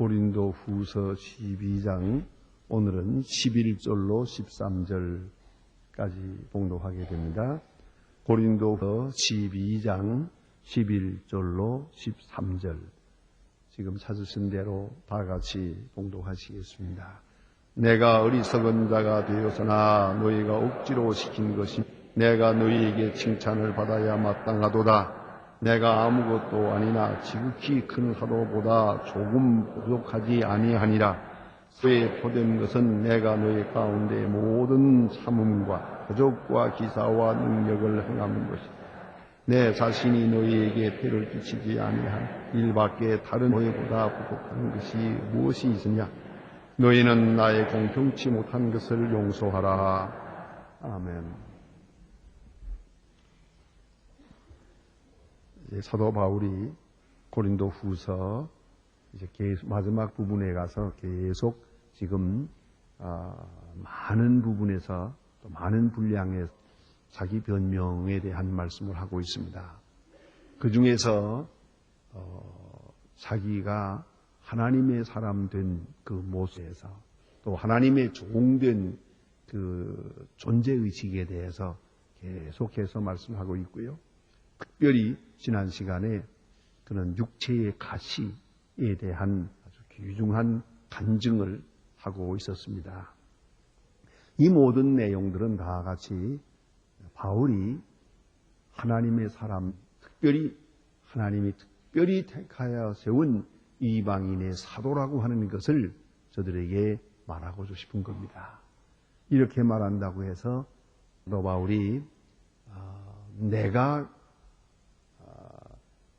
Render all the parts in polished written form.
고린도 후서 12장, 오늘은 11절로 13절까지 봉독하게 됩니다. 고린도 후서 12장 11절로 13절, 지금 찾으신 대로 다 같이 봉독하시겠습니다. 내가 어리석은 자가 되었으나 너희가 억지로 시킨 것이 내가 너희에게 칭찬을 받아야 마땅하도다. 내가 아무것도 아니나 지극히 큰 사도보다 조금 부족하지 아니하니라. 왜 포된 것은 내가 너희 가운데 모든 참음과 표적과 기사와 능력을 행하는 것이다. 내 자신이 너희에게 폐를 끼치지 아니한 일밖에 다른 너희보다 부족한 것이 무엇이 있으냐? 너희는 나의 공평치 못한 것을 용서하라. 아멘. 사도 바울이 고린도 후서 마지막 부분에 가서 계속 지금 많은 부분에서 또 많은 분량의 자기 변명에 대한 말씀을 하고 있습니다. 그 중에서 자기가 하나님의 사람 된 그 모습에서 또 하나님의 종된 그 존재의식에 대해서 계속해서 말씀하고 있고요. 특별히 지난 시간에 그는 육체의 가시에 대한 아주 귀중한 간증을 하고 있었습니다. 이 모든 내용들은 다 같이 바울이 하나님의 사람, 하나님이 특별히 택하여 세운 이방인의 사도라고 하는 것을 저들에게 말하고 싶은 겁니다. 이렇게 말한다고 해서 사도 바울이 내가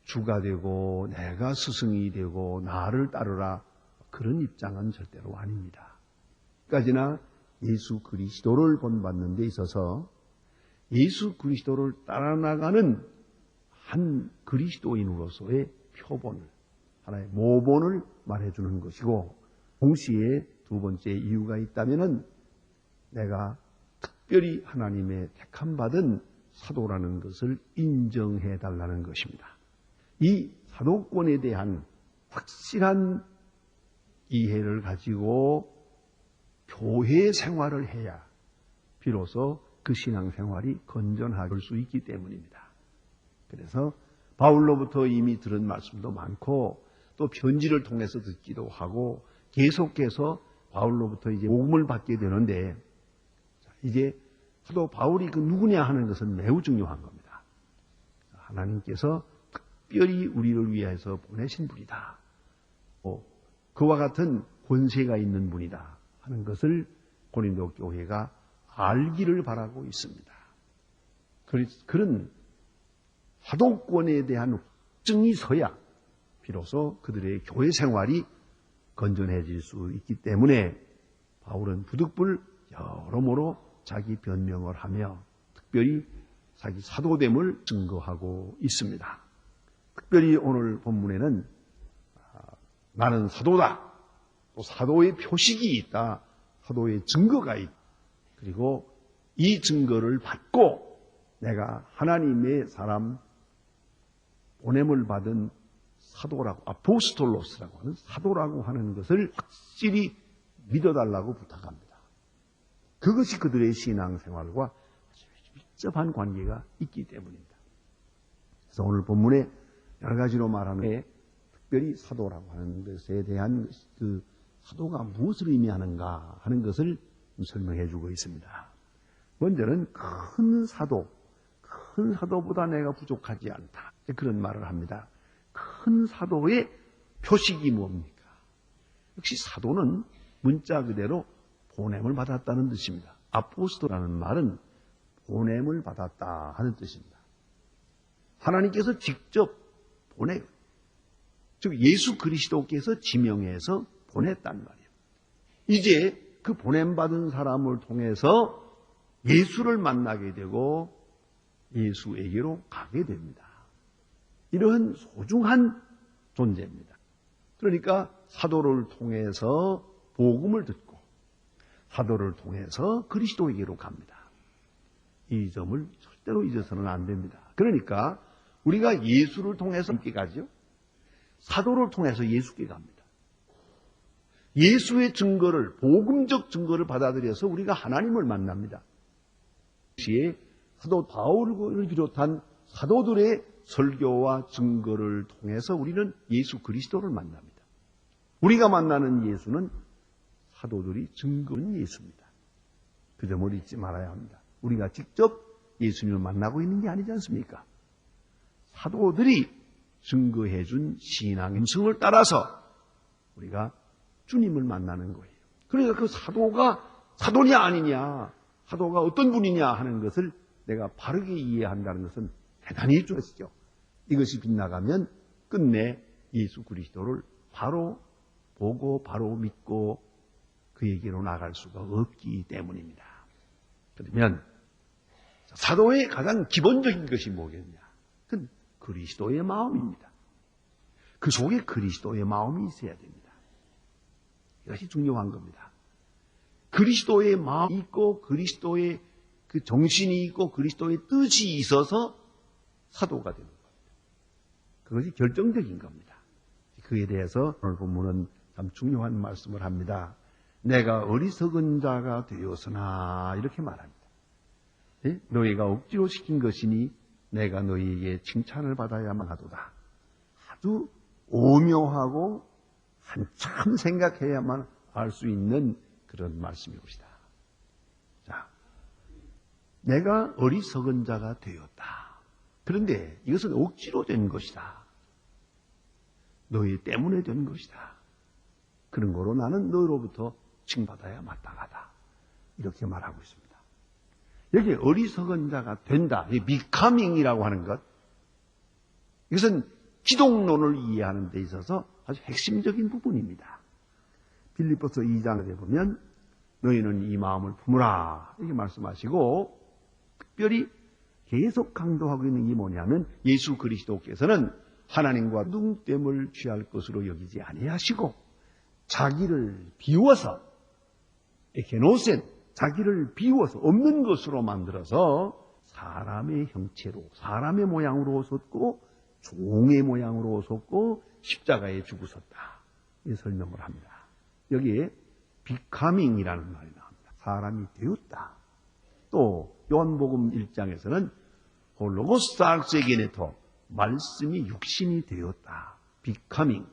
주가 되고 내가 스승이 되고 나를 따르라, 그런 입장은 절대로 아닙니다. 까지나 예수 그리스도를 본받는 데 있어서 예수 그리스도를 따라나가는 한 그리스도인으로서의 표본을, 하나의 모본을 말해주는 것이고, 동시에 두 번째 이유가 있다면은 내가 특별히 하나님의 택함받은 사도라는 것을 인정해 달라는 것입니다. 이 사도권에 대한 확실한 이해를 가지고 교회 생활을 해야 비로소 그 신앙생활이 건전할 수 있기 때문입니다. 그래서 바울로부터 이미 들은 말씀도 많고 또 편지를 통해서 듣기도 하고 계속해서 바울로부터 이제 복음을 받게 되는데, 이제 사도 바울이 그 누구냐 하는 것은 매우 중요한 겁니다. 하나님께서 특별히 우리를 위해서 보내신 분이다. 그와 같은 권세가 있는 분이다 하는 것을 고린도 교회가 알기를 바라고 있습니다. 그런 사도권에 대한 확증이 서야 비로소 그들의 교회 생활이 건전해질 수 있기 때문에 바울은 부득불 여러모로 자기 변명을 하며 특별히 자기 사도됨을 증거하고 있습니다. 특별히 오늘 본문에는 나는 사도다, 또 사도의 표식이 있다, 사도의 증거가 있다, 그리고 이 증거를 받고 내가 하나님의 사람, 보냄을 받은 사도라고, 아포스톨로스라고 하는 사도라고 하는 것을 확실히 믿어달라고 부탁합니다. 그것이 그들의 신앙생활과 아주 밀접한 관계가 있기 때문입니다. 그래서 오늘 본문에 여러 가지로 말하는 특별히 사도라고 하는 것에 대한 그 사도가 무엇을 의미하는가 하는 것을 설명해 주고 있습니다. 먼저는 큰 사도보다 내가 부족하지 않다, 그런 말을 합니다. 큰 사도의 표식이 뭡니까? 역시 사도는 문자 그대로 보냄을 받았다는 뜻입니다. 아포스토라는 말은 보냄을 받았다 하는 뜻입니다. 하나님께서 직접 보내요. 즉 예수 그리스도께서 지명해서 보냈단 말이에요. 이제 그 보냄받은 사람을 통해서 예수를 만나게 되고 예수에게로 가게 됩니다. 이러한 소중한 존재입니다. 그러니까 사도를 통해서 복음을 듣고 사도를 통해서 그리스도에게로 갑니다. 이 점을 절대로 잊어서는 안 됩니다. 그러니까 우리가 예수를 통해서 함께 가죠. 사도를 통해서 예수께 갑니다. 예수의 증거를, 복음적 증거를 받아들여서 우리가 하나님을 만납니다. 시에 사도 바울을 비롯한 사도들의 설교와 증거를 통해서 우리는 예수 그리스도를 만납니다. 우리가 만나는 예수는 사도들이 증거는 예수입니다. 그 점을 잊지 말아야 합니다. 우리가 직접 예수님을 만나고 있는 게 아니지 않습니까? 사도들이 증거해 준 신앙의 음성을 따라서 우리가 주님을 만나는 거예요. 그러니까 그 사도가 사도냐 아니냐, 사도가 어떤 분이냐 하는 것을 내가 바르게 이해한다는 것은 대단히 중요하시죠. 이것이 빗나가면 끝내 예수 그리스도를 바로 보고 바로 믿고 그에게로 나갈 수가 없기 때문입니다. 그러면 사도의 가장 기본적인 것이 뭐겠냐? 그건 그리스도의 마음입니다. 그 속에 그리스도의 마음이 있어야 됩니다. 이것이 중요한 겁니다. 그리스도의 마음이 있고 그리스도의 그 정신이 있고 그리스도의 뜻이 있어서 사도가 되는 겁니다. 그것이 결정적인 겁니다. 그에 대해서 오늘 본문은 참 중요한 말씀을 합니다. 내가 어리석은 자가 되었으나 이렇게 말합니다. 예? 너희가 억지로 시킨 것이니 내가 너희에게 칭찬을 받아야만 하도다. 아주 오묘하고 한참 생각해야만 알 수 있는 그런 말씀이옵시다. 자, 내가 어리석은 자가 되었다. 그런데 이것은 억지로 된 것이다. 너희 때문에 된 것이다. 그런 거로 나는 너로부터 칭받아야 마땅하다. 이렇게 말하고 있습니다. 여기 어리석은 자가 된다. 이 becoming이라고 하는 것. 이것은 기독론을 이해하는 데 있어서 아주 핵심적인 부분입니다. 빌립보서 2장에 보면 너희는 이 마음을 품으라 이렇게 말씀하시고 특별히 계속 강조하고 있는 게 뭐냐면 예수 그리스도께서는 하나님과 동됨을 취할 것으로 여기지 아니하시고 자기를 비워서 에케노센 자기를 비워서 없는 것으로 만들어서 사람의 형체로 사람의 모양으로 오셨고 종의 모양으로 오셨고 십자가에 죽으셨다. 이 설명을 합니다. 여기에 becoming이라는 말이 나옵니다. 사람이 되었다. 또 요한복음 1장에서는 홀로고스 악세게네토 말씀이 육신이 되었다. becoming.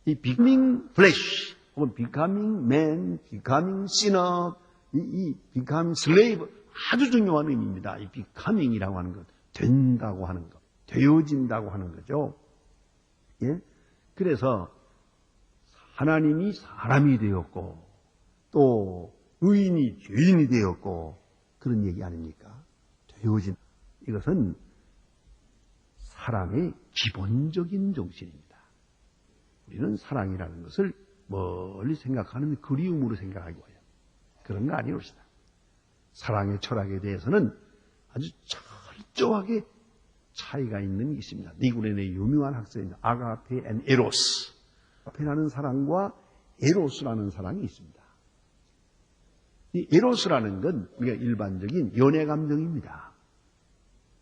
이 becoming flesh 혹은 becoming man, becoming sinner, 이 becoming slave 아주 중요한 의미입니다. 이 becoming이라고 하는 것, 된다고 하는 것, 되어진다고 하는 거죠. 예? 그래서 하나님이 사람이 되었고 또 의인이 죄인이 되었고 그런 얘기 아닙니까? 되어진 이것은 사랑의 기본적인 정신입니다. 우리는 사랑이라는 것을 멀리 생각하는 그리움으로 생각하고 해요. 그런 거 아니옵시다. 사랑의 철학에 대해서는 아주 철저하게 차이가 있는 게 있습니다. 니구렌의 유명한 학설입니다. 아가페 앤 에로스. 아가페라는 사랑과 에로스라는 사랑이 있습니다. 이 에로스라는 건 우리가 일반적인 연애 감정입니다.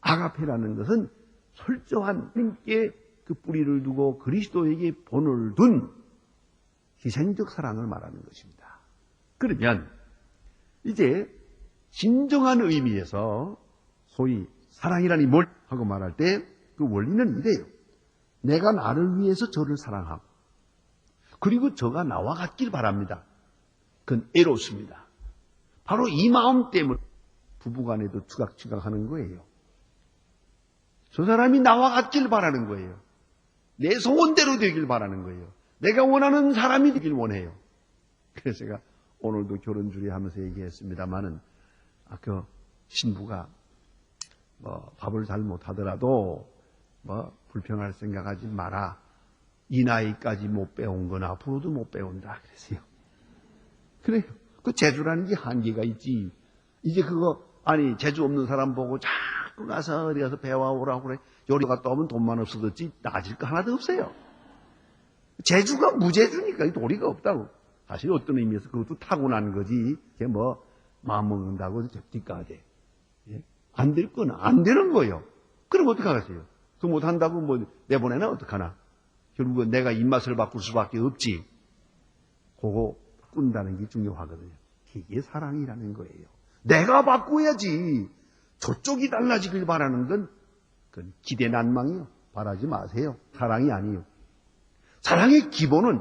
아가페라는 것은 철저한 하나님께 그 뿌리를 두고 그리스도에게 본을 둔 희생적 사랑을 말하는 것입니다. 그러면 이제 진정한 의미에서 소위 사랑이라니 뭘 하고 말할 때 그 원리는 이래요. 내가 나를 위해서 저를 사랑하고 그리고 저가 나와 같길 바랍니다. 그건 에로스입니다. 바로 이 마음 때문에 부부간에도 추각추각하는 거예요. 저 사람이 나와 같길 바라는 거예요. 내 소원대로 되길 바라는 거예요. 내가 원하는 사람이 되길 원해요. 그래서 제가 오늘도 결혼 주례하면서 얘기했습니다마는 그 신부가 밥을 잘 못하더라도 불평할 생각하지 마라. 이 나이까지 못 배운 건 앞으로도 못 배운다. 그랬어요. 그래요. 그 재주라는 게 한계가 있지. 이제 그거 재주 없는 사람 보고 자꾸 가서 어디 가서 배워오라고 그래. 요리 갔다 오면 돈만 없어졌지 나아질 거 하나도 없어요. 재주가 무재주니까 도리가 없다고. 사실 어떤 의미에서 그것도 타고난 거지. 그게 마음 먹는다고 됩니까? 예? 안 될 건 안 되는 거예요. 그럼 어떡하겠어요? 그 못한다고 내보내나 어떡하나? 결국은 내가 입맛을 바꿀 수밖에 없지. 그거 꾼다는 게 중요하거든요. 이게 사랑이라는 거예요. 내가 바꿔야지. 저쪽이 달라지길 바라는 건 그건 기대 난망이요. 바라지 마세요. 사랑이 아니에요. 사랑의 기본은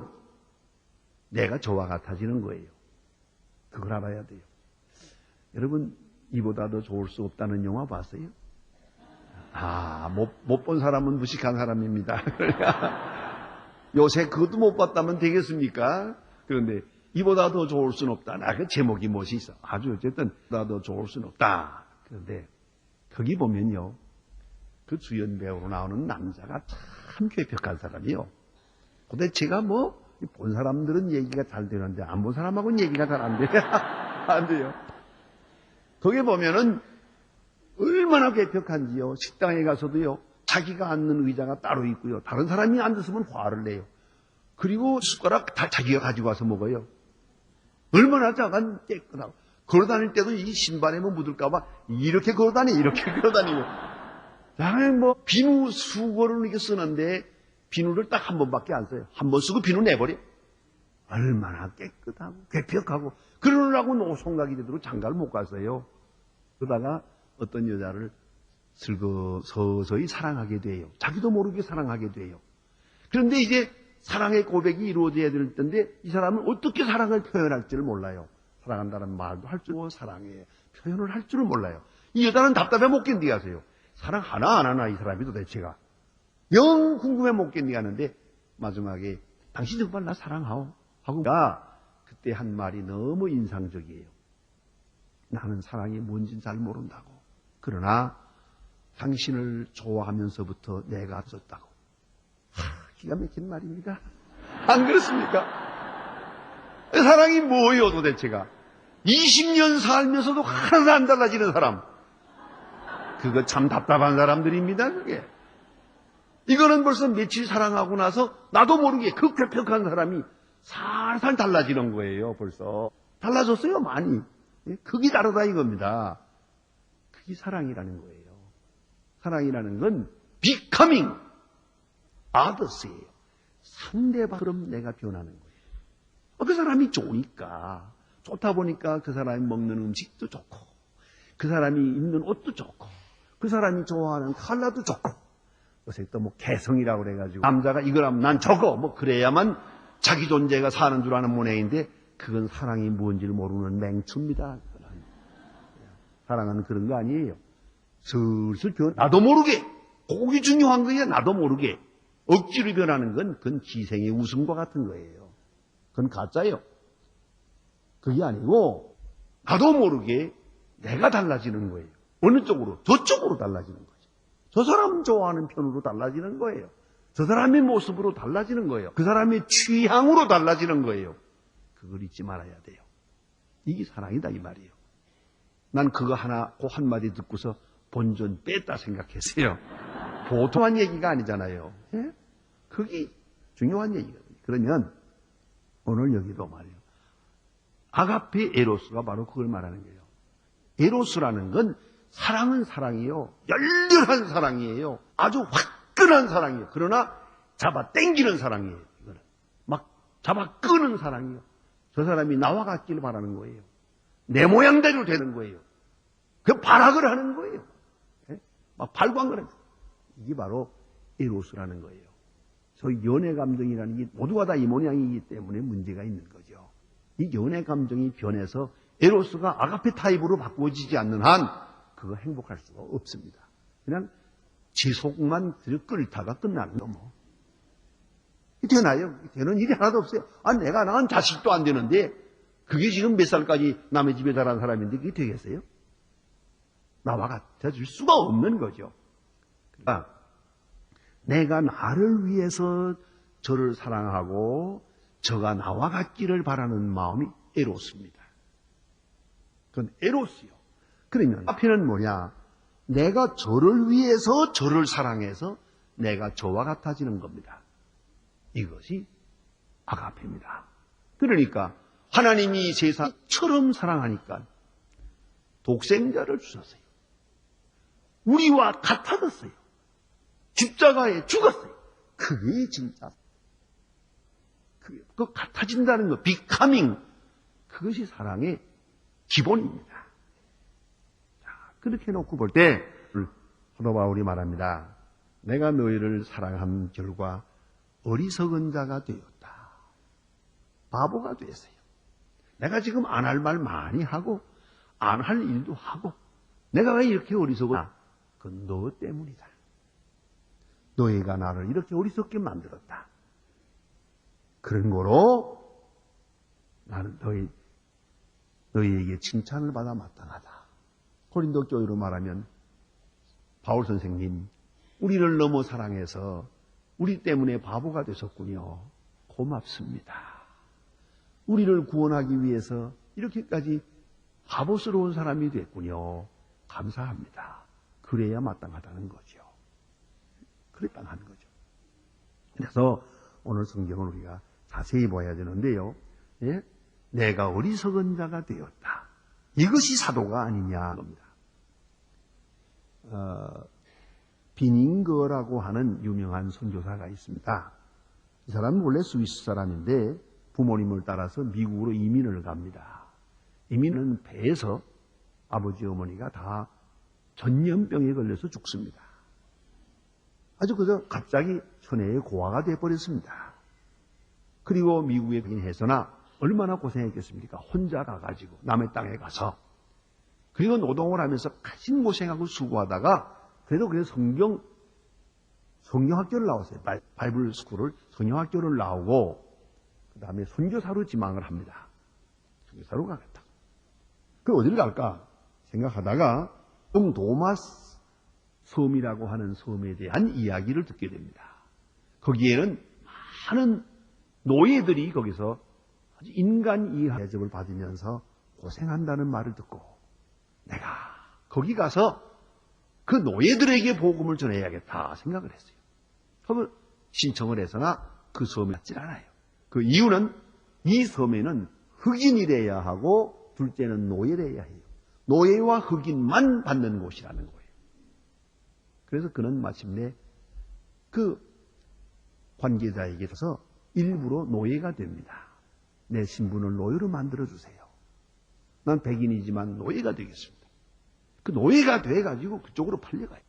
내가 저와 같아지는 거예요. 그걸 알아야 돼요. 여러분, 이보다 더 좋을 수 없다는 영화 봤어요? 못 본 사람은 무식한 사람입니다. 요새 그것도 못 봤다면 되겠습니까? 그런데 이보다 더 좋을 수는 없다. 그 제목이 무엇이 있어? 아주 어쨌든 이보다 더 좋을 수는 없다. 그런데 거기 보면요, 그 주연 배우로 나오는 남자가 참 괴팍한 사람이요. 근데 제가 본 사람들은 얘기가 잘 되는데 안 본 사람하고는 얘기가 잘 안 돼요. 안 돼요. 거기 보면은 얼마나 괴팍한지요. 식당에 가서도요, 자기가 앉는 의자가 따로 있고요. 다른 사람이 앉았으면 화를 내요. 그리고 숟가락 다 자기가 가지고 와서 먹어요. 얼마나 자간 깨끗하고. 걸어다닐 때도 이 신발에 묻을까봐 이렇게 걸어다니고. 비누 수거를 이렇게 쓰는데 비누를 딱 한 번밖에 안 써요. 한 번 쓰고 비누 내버려. 얼마나 깨끗하고 괴팍하고. 그러느라고 노총각이 되도록 장가를 못 갔어요. 그러다가 어떤 여자를 서서히 사랑하게 돼요. 자기도 모르게 사랑하게 돼요. 그런데 이제 사랑의 고백이 이루어져야 될 텐데 이 사람은 어떻게 사랑을 표현할 줄 몰라요. 사랑한다는 말도 할 줄 모르고 사랑의 표현을 할 줄을 몰라요. 이 여자는 답답해 못 견디하세요. 사랑 하나 안 하나 이 사람이 도대체가. 영 궁금해 못 견디하는데 마지막에 당신 정말 나 사랑하오 하고 그때 한 말이 너무 인상적이에요. 나는 사랑이 뭔지 잘 모른다고. 그러나 당신을 좋아하면서부터 내가 썼다고. 기가 막힌 말입니다. 안 그렇습니까? 사랑이 뭐예요 도대체가? 20년 살면서도 하나도 안 달라지는 사람. 그거 참 답답한 사람들입니다. 그게. 이거는 벌써 며칠 사랑하고 나서 나도 모르게 그 괴팍한 사람이 살살 달라지는 거예요. 벌써 달라졌어요 많이. 그게 다르다 이겁니다. 그게 사랑이라는 거예요. 사랑이라는 건 becoming others예요. 상대방처럼 내가 변하는 거예요. 그 사람이 좋으니까, 좋다 보니까 그 사람이 먹는 음식도 좋고, 그 사람이 입는 옷도 좋고, 그 사람이 좋아하는 컬러도 좋고, 요새 또 개성이라고 그래가지고 남자가 이걸 하면 난 저거 그래야만 자기 존재가 사는 줄 아는 모양인데 그건 사랑이 뭔지를 모르는 맹추입니다. 사랑은 그런 거 아니에요. 슬슬 나도 모르게. 그게 중요한 거예요. 나도 모르게. 억지로 변하는 건 그건 기생의 웃음과 같은 거예요. 그건 가짜예요. 그게 아니고 나도 모르게 내가 달라지는 거예요. 어느 쪽으로? 저쪽으로 달라지는 거죠. 저 사람 좋아하는 편으로 달라지는 거예요. 저 사람의 모습으로 달라지는 거예요. 그 사람의 취향으로 달라지는 거예요. 그걸 잊지 말아야 돼요. 이게 사랑이다 이 말이에요. 난 그거 하나 그 한마디 듣고서 본전 뺐다 생각했어요. 보통한 얘기가 아니잖아요. 예? 그게 중요한 얘기거든요. 그러면 오늘 여기도 말이에요. 아가페 에로스가 바로 그걸 말하는 거예요. 에로스라는 건 사랑은 사랑이에요. 열렬한 사랑이에요. 아주 화끈한 사랑이에요. 그러나 잡아 당기는 사랑이에요. 이거는 막 잡아 끄는 사랑이에요. 저 사람이 나와 같기를 바라는 거예요. 내 모양대로 되는 거예요. 그 발악을 하는 거예요. 예? 막 발광을 하는 거예요. 이게 바로 에로스라는 거예요. 소위 연애 감정이라는 게 모두가 다 이 모양이기 때문에 문제가 있는 거죠. 이 연애 감정이 변해서 에로스가 아가페 타입으로 바꾸어지지 않는 한 그거 행복할 수가 없습니다. 그냥 지속만 끓다가 끝나는 거 뭐. 되나요? 되는 일이 하나도 없어요. 내가 낳은 자식도 안 되는데 그게 지금 몇 살까지 남의 집에 자란 사람인데 그게 되겠어요? 나와 같아질 수가 없는 거죠. 그러니까 내가 나를 위해서 저를 사랑하고 저가 나와 같기를 바라는 마음이 에로스입니다. 그건 에로스요. 그러면 앞에는 뭐냐? 내가 저를 위해서 저를 사랑해서 내가 저와 같아지는 겁니다. 이것이 아가페입니다. 그러니까 하나님이 세상처럼 사랑하니까 독생자를 주셨어요. 우리와 같아졌어요. 십자가에 죽었어요. 그게 진짜. 그 같아진다는 것, becoming, 그것이 사랑의 기본입니다. 자, 그렇게 놓고 볼 때 사도 바울이 말합니다. 내가 너희를 사랑한 결과 어리석은 자가 되었다. 바보가 되었어요. 내가 지금 안 할 말 많이 하고 안 할 일도 하고 내가 왜 이렇게 어리석었나? 그건 너 때문이다. 너희가 나를 이렇게 어리석게 만들었다. 그런 거로 나는 너희에게 칭찬을 받아 마땅하다. 고린도 교회로 말하면 바울 선생님, 우리를 너무 사랑해서 우리 때문에 바보가 되셨군요. 고맙습니다. 우리를 구원하기 위해서 이렇게까지 바보스러운 사람이 됐군요. 감사합니다. 그래야 마땅하다는 거죠. 그래 마땅한 거죠. 그래서 오늘 성경을 우리가 자세히 봐야 되는데요. 예? 내가 어리석은 자가 되었다. 이것이 사도가 아니냐 겁니다. 비닝거라고 하는 유명한 선교사가 있습니다. 이 사람은 원래 스위스 사람인데 부모님을 따라서 미국으로 이민을 갑니다. 이민은 배에서 아버지 어머니가 다 전염병에 걸려서 죽습니다. 아주 그저 갑자기 천혜의 고아가 되어버렸습니다. 그리고 미국에 가긴 해서나 얼마나 고생했겠습니까? 혼자 가가지고 남의 땅에 가서 그리고 노동을 하면서 가진 고생하고 수고하다가 그래도 성경학교를 나왔어요. 바이블 스쿨을 성경학교를 나오고 그 다음에 선교사로 지망을 합니다. 선교사로 가겠다. 그 어디를 갈까 생각하다가 도마스 섬이라고 하는 섬에 대한 이야기를 듣게 됩니다. 거기에는 많은 노예들이 거기서 아주 인간 이하 대접을 받으면서 고생한다는 말을 듣고 내가 거기 가서 그 노예들에게 복음을 전해야겠다 생각을 했어요. 그러면 신청을 해서나 그 섬에 갔질 않아요. 그 이유는 이 섬에는 흑인이래야 하고 둘째는 노예래야 해요. 노예와 흑인만 받는 곳이라는 거예요. 그래서 그는 마침내 그 관계자에게 가서 일부러 노예가 됩니다. 내 신분을 노예로 만들어주세요. 난 백인이지만 노예가 되겠습니다. 그 노예가 돼가지고 그쪽으로 팔려가요.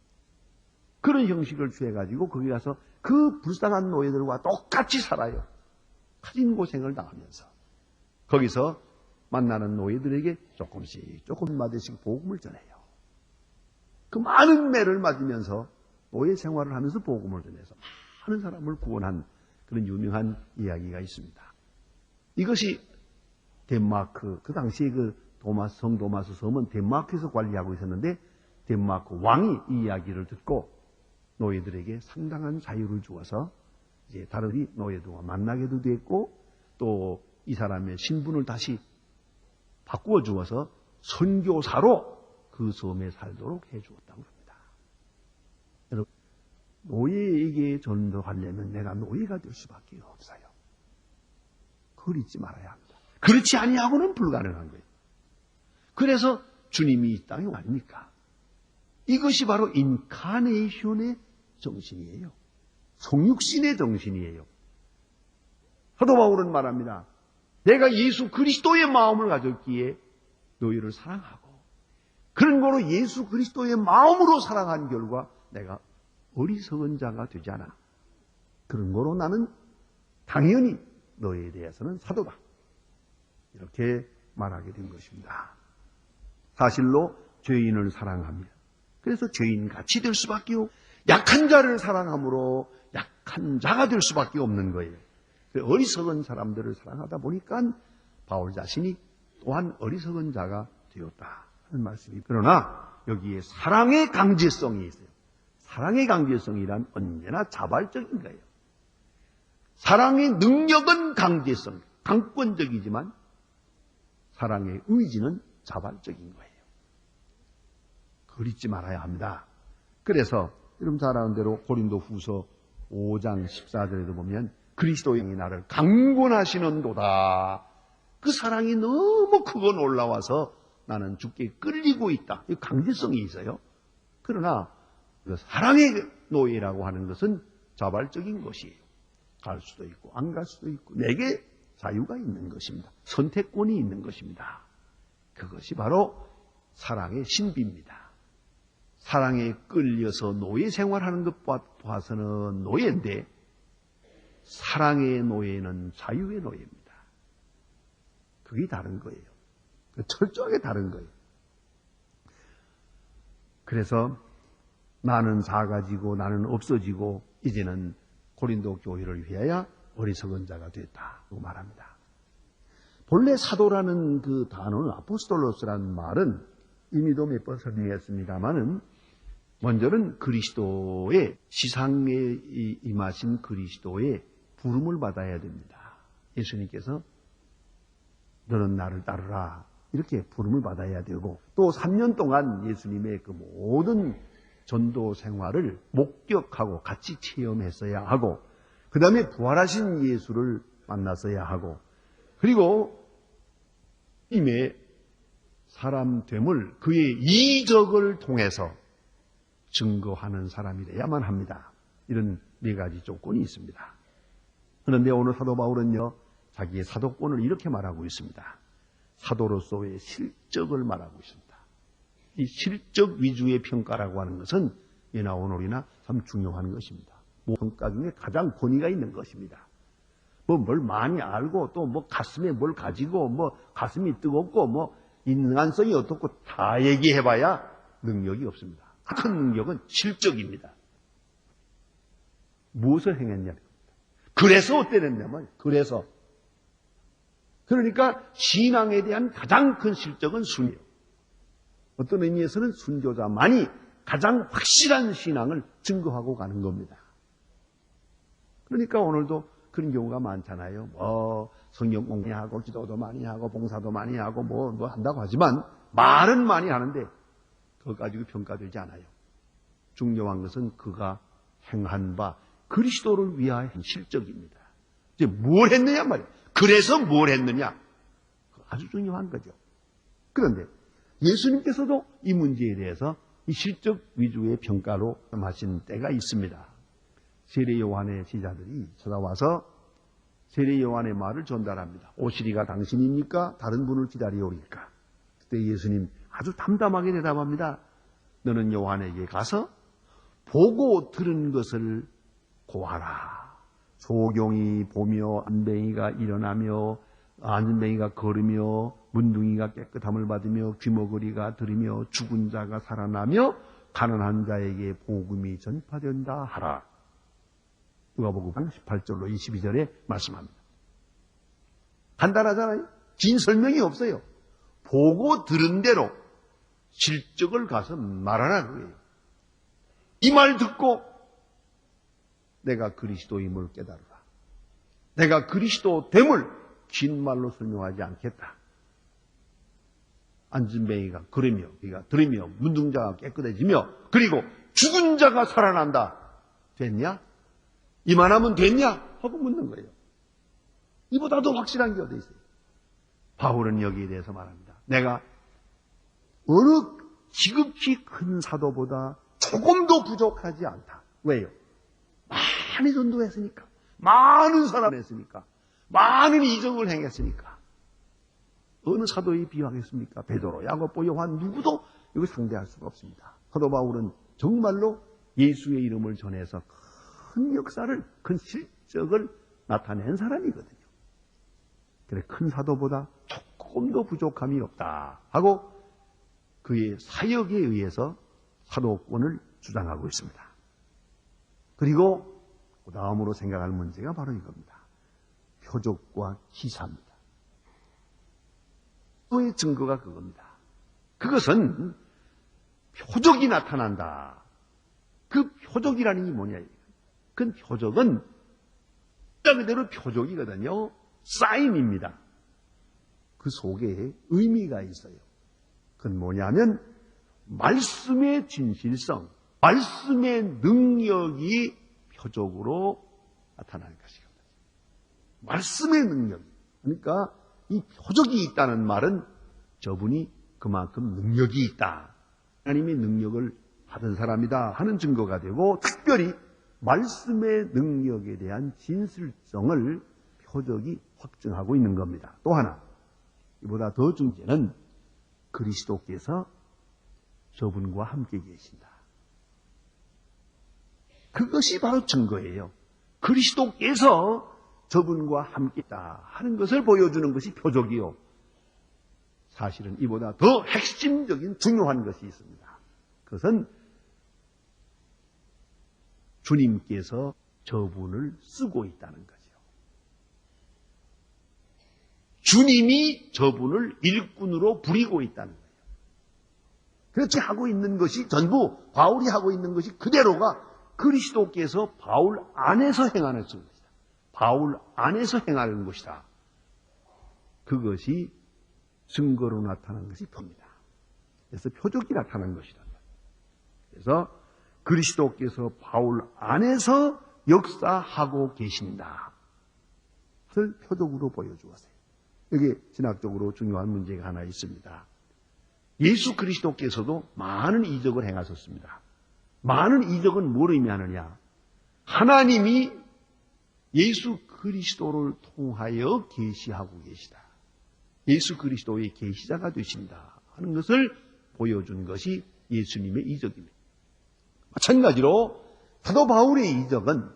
그런 형식을 취해가지고 거기 가서 그 불쌍한 노예들과 똑같이 살아요. 가진 고생을 당하면서. 거기서 만나는 노예들에게 조금마다씩 복음을 전해요. 그 많은 매를 맞으면서 노예 생활을 하면서 복음을 전해서 많은 사람을 구원한 그런 유명한 이야기가 있습니다. 이것이 덴마크, 그 당시에 성 도마스 섬은 덴마크에서 관리하고 있었는데 덴마크 왕이 이 이야기를 듣고 노예들에게 상당한 자유를 주어서 이제 다른 노예들과 만나게도 됐고 또 이 사람의 신분을 다시 바꾸어 주어서 선교사로 그 섬에 살도록 해 주었다고 합니다. 여러분, 노예에게 전도하려면 내가 노예가 될 수밖에 없어요. 그걸 잊지 말아야 합니다. 그렇지 아니하고는 불가능한 거예요. 그래서 주님이 이 땅에 아닙니까? 이것이 바로 인카네이션의 정신이에요. 성육신의 정신이에요. 사도 바울은 말합니다. 내가 예수 그리스도의 마음을 가졌기에 너희를 사랑하고 그런 거로 예수 그리스도의 마음으로 사랑한 결과 내가 어리석은 자가 되지 않아. 그런 거로 나는 당연히 너희에 대해서는 사도다. 이렇게 말하게 된 것입니다. 사실로 죄인을 사랑합니다. 그래서 죄인같이 될 수밖에 없고 약한 자를 사랑함으로 약한 자가 될 수밖에 없는 거예요. 어리석은 사람들을 사랑하다 보니까 바울 자신이 또한 어리석은 자가 되었다 하는 말씀이. 그러나 여기에 사랑의 강제성이 있어요. 사랑의 강제성이란 언제나 자발적인 거예요. 사랑의 능력은 강제성, 강권적이지만 사랑의 의지는 자발적인 거예요. 그걸 잊지 말아야 합니다. 그래서 여러분 잘 아는 대로 고린도 후서 5장 14절에도 보면 그리스도의 나를 강권하시는도다. 그 사랑이 너무 크고 놀라워서 나는 주께 끌리고 있다. 이 강제성이 있어요. 그러나 그 사랑의 노예라고 하는 것은 자발적인 것이에요. 갈 수도 있고 안 갈 수도 있고 내게 자유가 있는 것입니다. 선택권이 있는 것입니다. 그것이 바로 사랑의 신비입니다. 사랑에 끌려서 노예 생활하는 것 봐서는 노예인데 사랑의 노예는 자유의 노예입니다. 그게 다른 거예요. 철저하게 다른 거예요. 그래서 나는 작아지고 나는 없어지고 이제는 고린도 교회를 위하여 어리석은 자가 됐다고 말합니다. 본래 사도라는 그 단어는 아포스톨로스라는 말은 이미도 몇 번 설명했습니다마는 먼저는 그리스도의 지상에 임하신 그리스도의 부름을 받아야 됩니다. 예수님께서 너는 나를 따르라 이렇게 부름을 받아야 되고 또 3년 동안 예수님의 그 모든 전도 생활을 목격하고 같이 체험했어야 하고 그 다음에 부활하신 예수를 만났어야 하고 그리고 임의 사람됨을 그의 이적을 통해서 증거하는 사람이 되야만 합니다. 이런 네 가지 조건이 있습니다. 그런데 오늘 사도 바울은요 자기의 사도권을 이렇게 말하고 있습니다. 사도로서의 실적을 말하고 있습니다. 이 실적 위주의 평가라고 하는 것은 예나 오늘이나 참 중요한 것입니다. 평가 중에 가장 권위가 있는 것입니다. 뭘 많이 알고 또 가슴에 뭘 가지고 가슴이 뜨겁고 인간성이 어떻고 다 얘기해봐야 능력이 없습니다. 큰 능력은 실적입니다. 무엇을 행했냐? 그래서 어떻게 됐냐면 그러니까 신앙에 대한 가장 큰 실적은 순이에요. 어떤 의미에서는 순교자만이 가장 확실한 신앙을 증거하고 가는 겁니다. 그러니까 오늘도 그런 경우가 많잖아요. 성경 공부 많이 하고 기도도 많이 하고 봉사도 많이 하고 뭐 한다고 하지만 말은 많이 하는데 그거 가지고 평가되지 않아요. 중요한 것은 그가 행한 바 그리스도를 위하여 실적입니다. 이제 뭘 했느냐 말이에요. 그래서 뭘 했느냐. 아주 중요한 거죠. 그런데 예수님께서도 이 문제에 대해서 이 실적 위주의 평가로 하신 때가 있습니다. 세례 요한의 제자들이 찾아와서 세례 요한의 말을 전달합니다. 오시리가 당신입니까? 다른 분을 기다리오리까? 그때 예수님 아주 담담하게 대답합니다. 너는 요한에게 가서 보고 들은 것을 고하라. 소경이 보며 안뱅이가 일어나며 안뱅이가 걸으며 문둥이가 깨끗함을 받으며 귀머거리가 들으며 죽은 자가 살아나며 가난한 자에게 복음이 전파된다 하라. 누가복음 18절로 22절에 말씀합니다. 간단하잖아요. 긴 설명이 없어요. 보고 들은 대로 실적을 가서 말하라 그래요. 이 말 듣고 내가 그리스도임을 깨달으라. 내가 그리스도 됨을 긴 말로 설명하지 않겠다. 안진뱅이가 걸으며 그가 들으며 문둥자가 깨끗해지며 그리고 죽은 자가 살아난다. 됐냐? 이만하면 됐냐? 하고 묻는 거예요. 이보다 더 확실한 게 어디 있어요? 바울은 여기에 대해서 말합니다. 내가 어느 지극히 큰 사도보다 조금도 부족하지 않다. 왜요? 많이 전도했으니까. 많은 사람 했으니까. 많은 이적을 행했으니까. 어느 사도에 비유하겠습니까? 베드로, 야고보, 요한 누구도 이걸 상대할 수가 없습니다. 사도 바울은 정말로 예수의 이름을 전해서 큰 역사를, 큰 실적을 나타낸 사람이거든요. 그래, 큰 사도보다 조금도 부족함이 없다 하고 그의 사역에 의해서 사도권을 주장하고 있습니다. 그리고 그 다음으로 생각할 문제가 바로 이겁니다. 표적과 기사입니다. 그의 증거가 그겁니다. 그것은 표적이 나타난다. 그 표적이라는 게 뭐냐? 그 표적은 그대로 표적이거든요. 사인입니다. 그 속에 의미가 있어요. 그건 뭐냐면 말씀의 진실성, 말씀의 능력이 표적으로 나타나는 것이거든요. 말씀의 능력. 그러니까 이 표적이 있다는 말은 저분이 그만큼 능력이 있다. 하나님의 능력을 받은 사람이다 하는 증거가 되고 특별히 말씀의 능력에 대한 진실성을 표적이 확증하고 있는 겁니다. 또 하나, 이보다 더 중요한 그리스도께서 저분과 함께 계신다. 그것이 바로 증거예요. 그리스도께서 저분과 함께 있다 하는 것을 보여주는 것이 표적이요. 사실은 이보다 더 핵심적인 중요한 것이 있습니다. 그것은 주님께서 저분을 쓰고 있다는 거죠. 주님이 저분을 일꾼으로 부리고 있다는 거예요. 그렇게 하고 있는 것이 전부 바울이 하고 있는 것이 그대로가 그리스도께서 바울 안에서 행하는 것이다. 바울 안에서 행하는 것이다. 그것이 증거로 나타난 것이 표입니다. 그래서 표적이 나타난 것이다. 그래서 그리스도께서 바울 안에서 역사하고 계신다. 그걸 표적으로 보여주었어요. 여기 신학적으로 중요한 문제가 하나 있습니다. 예수 그리스도께서도 많은 이적을 행하셨습니다. 많은 이적은 뭘 의미하느냐? 하나님이 예수 그리스도를 통하여 계시하고 계시다. 예수 그리스도의 계시자가 되신다 하는 것을 보여준 것이 예수님의 이적입니다. 마찬가지로 사도 바울의 이적은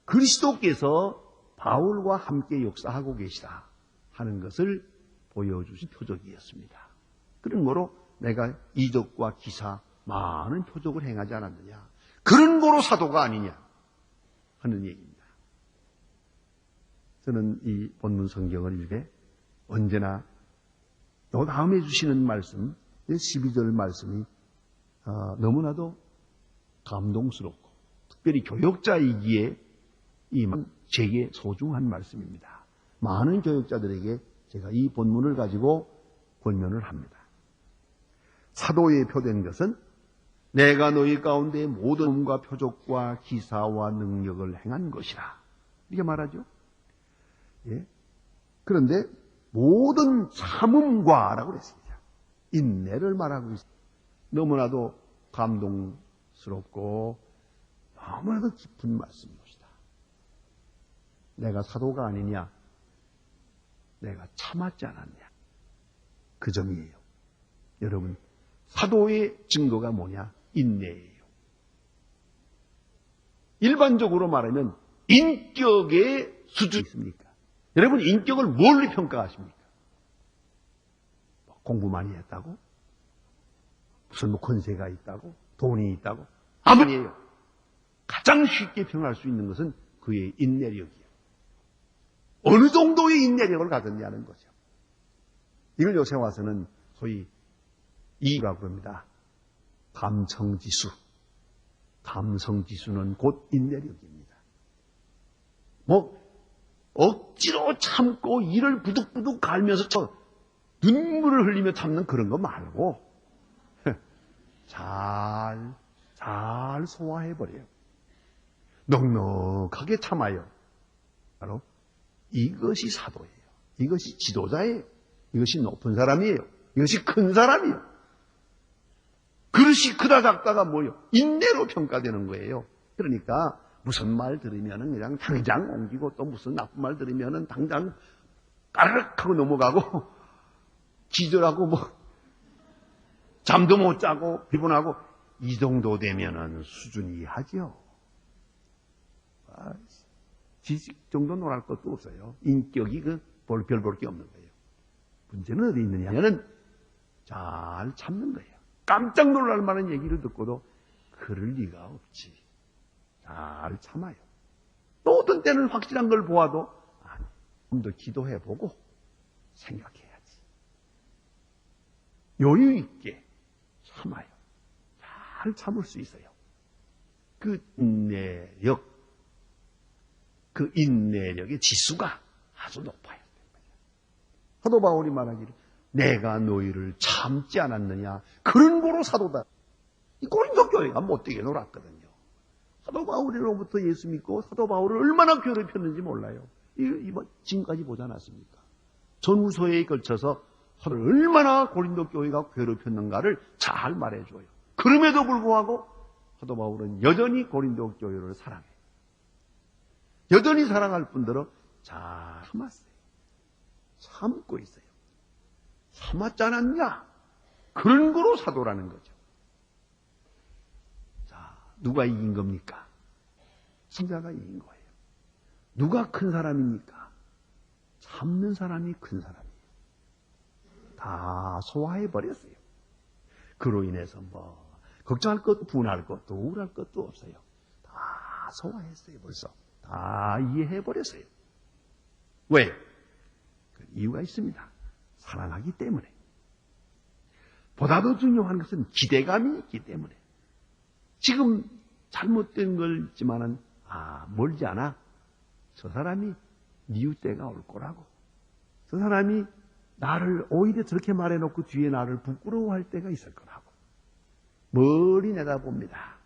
그리스도께서 바울과 함께 역사하고 계시다 하는 것을 보여주신 표적이었습니다. 그러므로 내가 이적과 기사 많은 표적을 행하지 않았느냐, 그런 거로 사도가 아니냐 하는 얘기입니다. 저는 이 본문 성경을 읽게 언제나 요 다음에 주시는 말씀, 12절 말씀이 너무나도 감동스럽고 특별히 교역자이기에 제게 소중한 말씀입니다. 많은 교역자들에게 제가 이 본문을 가지고 권면을 합니다. 사도에 표된 것은 내가 너희 가운데 모든 음과 표적과 기사와 능력을 행한 것이라 이렇게 말하죠. 예. 그런데 모든 참음과 라고 그랬습니다. 인내를 말하고 있습니다. 너무나도 감동스럽고 너무나도 깊은 말씀입니다. 내가 사도가 아니냐? 내가 참았지 않았냐? 그 점이에요. 여러분, 사도의 증거가 뭐냐? 인내예요. 일반적으로 말하면 인격의 수준이 있습니까? 여러분, 인격을 뭘로 평가하십니까? 공부 많이 했다고? 무슨 권세가 있다고? 돈이 있다고? 아니에요. 가장 쉽게 평가할 수 있는 것은 그의 인내력이에요. 어느 정도의 인내력을 가졌냐는 거죠. 이걸 요새 와서는 소위 이라고 합니다. 감성지수. 감성지수는 곧 인내력입니다. 억지로 참고 이를 부득부득 갈면서 눈물을 흘리며 참는 그런 거 말고 잘 소화해버려요. 넉넉하게 참아요. 바로 이것이 사도예요. 이것이 지도자예요. 이것이 높은 사람이에요. 이것이 큰 사람이에요. 그릇이 크다 작다가 뭐예요? 인내로 평가되는 거예요. 그러니까 무슨 말 들으면은 그냥 당장 옮기고 또 무슨 나쁜 말 들으면은 당장 까르륵 하고 넘어가고 기절하고 잠도 못 자고 피곤하고 이 정도 되면은 수준이 하죠. 지식 정도 놀할 것도 없어요. 인격이 별 볼 게 없는 거예요. 문제는 어디 있느냐면 잘 참는 거예요. 깜짝 놀랄 만한 얘기를 듣고도 그럴 리가 없지. 잘 참아요. 또 어떤 때는 확실한 걸 보아도 좀 더 기도해보고 생각해야지. 여유 있게 참아요. 잘 참을 수 있어요. 그 인내력, 그 인내력의 지수가 아주 높아요. 사도 바울이 말하기를 내가 너희를 참지 않았느냐. 그런 거로 사도다. 이 고린도 교회가 못되게 놀았거든요. 사도 바울로부터 예수 믿고 사도 바울을 얼마나 괴롭혔는지 몰라요. 지금까지 보지 않았습니까? 전후서에 걸쳐서 서로 얼마나 고린도 교회가 괴롭혔는가를 잘 말해줘요. 그럼에도 불구하고 사도 바울은 여전히 고린도 교회를 사랑해요. 여전히 사랑할 뿐더러 잘 참았어요. 참고 있어요. 참았지 않았냐? 그런 거로 사도라는 거죠. 자, 누가 이긴 겁니까? 승자가 이긴 거예요. 누가 큰 사람입니까? 참는 사람이 큰 사람이에요. 다 소화해버렸어요. 그로 인해서 걱정할 것도 분할 것도 우울할 것도 없어요. 다 소화했어요. 벌써 다 이해해버렸어요. 왜? 그 이유가 있습니다. 사랑하기 때문에. 보다 더 중요한 것은 기대감이 있기 때문에. 지금 잘못된 걸 있지만은 멀지 않아. 저 사람이 미울 때가 올 거라고. 저 사람이 나를 오히려 저렇게 말해놓고 뒤에 나를 부끄러워할 때가 있을 거라고. 멀리 내다봅니다.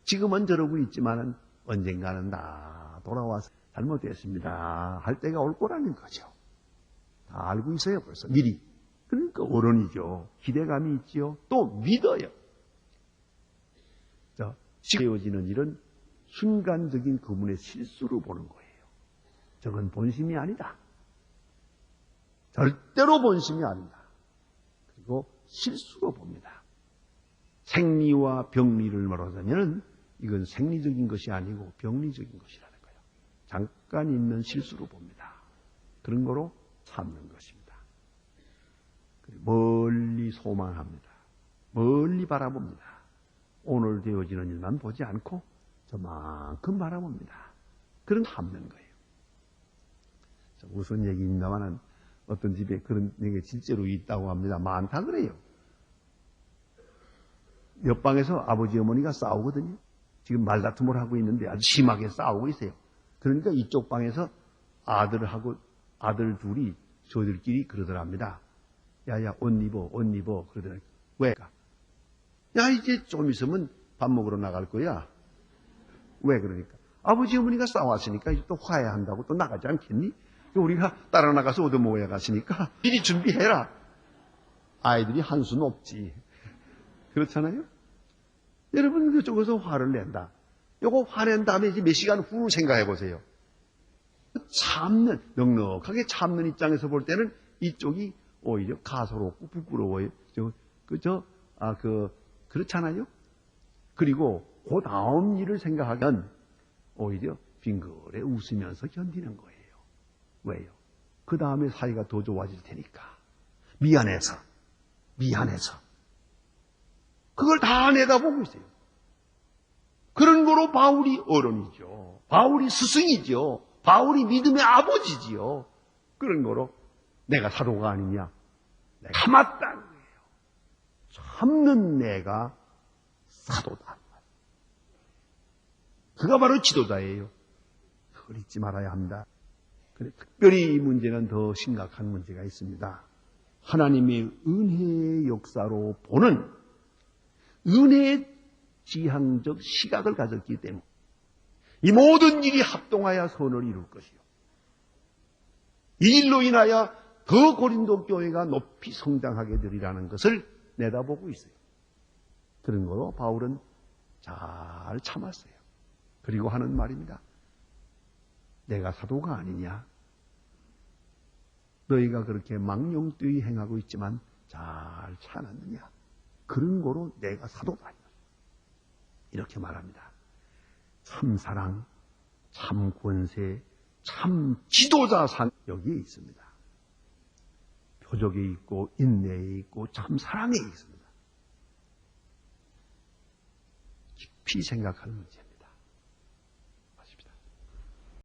지금은 저러고 있지만은 언젠가는 다 돌아와서 잘못됐습니다 할 때가 올 거라는 거죠. 다 알고 있어요, 벌써 미리. 그러니까 어른이죠. 기대감이 있지요. 또 믿어요. 자, 되어지는 일은 순간적인 그분의 실수로 보는 거예요. 저건 본심이 아니다. 절대로 본심이 아니다. 그리고 실수로 봅니다. 생리와 병리를 말하자면 이건 생리적인 것이 아니고 병리적인 것이라는 거예요. 잠깐 있는 실수로 봅니다. 그런 거로 참는 것입니다. 멀리 소망합니다. 멀리 바라봅니다. 오늘 되어지는 일만 보지 않고 저만큼 바라봅니다. 그런 참는 거예요. 무슨 얘기입니다만은 어떤 집에 그런 얘기가 실제로 있다고 합니다. 많다 그래요. 옆방에서 아버지 어머니가 싸우거든요. 지금 말다툼을 하고 있는데 아주 심하게 싸우고 있어요. 그러니까 이쪽 방에서 아들 둘이 저들끼리 그러더랍니다. 야야 옷 입어 그러더라. 왜? 야 이제 좀 있으면 밥 먹으러 나갈 거야. 왜 그러니까? 아버지 어머니가 싸웠으니까 이제 또 화해한다고 또 나가지 않겠니? 우리가 따라 나가서 얻어먹어야 가시니까 미리 준비해라. 아이들이 한 수 높지. 그렇잖아요? 여러분 그쪽에서 화를 낸다. 요거 화낸 다음에 이제 몇 시간 후 생각해 보세요. 참는, 넉넉하게 참는 입장에서 볼 때는 이쪽이 오히려 가소롭고 부끄러워요. 그렇잖아요? 그리고 그 다음 일을 생각하면 오히려 빙그레 웃으면서 견디는 거예요. 왜요? 그 다음에 사이가 더 좋아질 테니까. 미안해서. 그걸 다 내다보고 있어요. 그런 거로 바울이 어른이죠. 바울이 스승이죠. 바울이 믿음의 아버지지요. 그런 거로 내가 사도가 아니냐. 내가 참았다는 거예요. 참는 내가 사도다. 그가 바로 지도자예요. 그걸 잊지 말아야 합니다. 특별히 이 문제는 더 심각한 문제가 있습니다. 하나님의 은혜의 역사로 보는 은혜의 지향적 시각을 가졌기 때문에 이 모든 일이 합동하여 선을 이룰 것이요. 이 일로 인하여 더 고린도 교회가 높이 성장하게 되리라는 것을 내다보고 있어요. 그런 거로 바울은 잘 참았어요. 그리고 하는 말입니다. 내가 사도가 아니냐? 너희가 그렇게 망령되이 행하고 있지만 잘 참았느냐? 그런 거로 내가 사도다. 이렇게 말합니다. 참 사랑, 참 권세, 참 지도자상 여기에 있습니다. 표적에 있고 인내에 있고 참 사랑에 있습니다. 깊이 생각할 문제.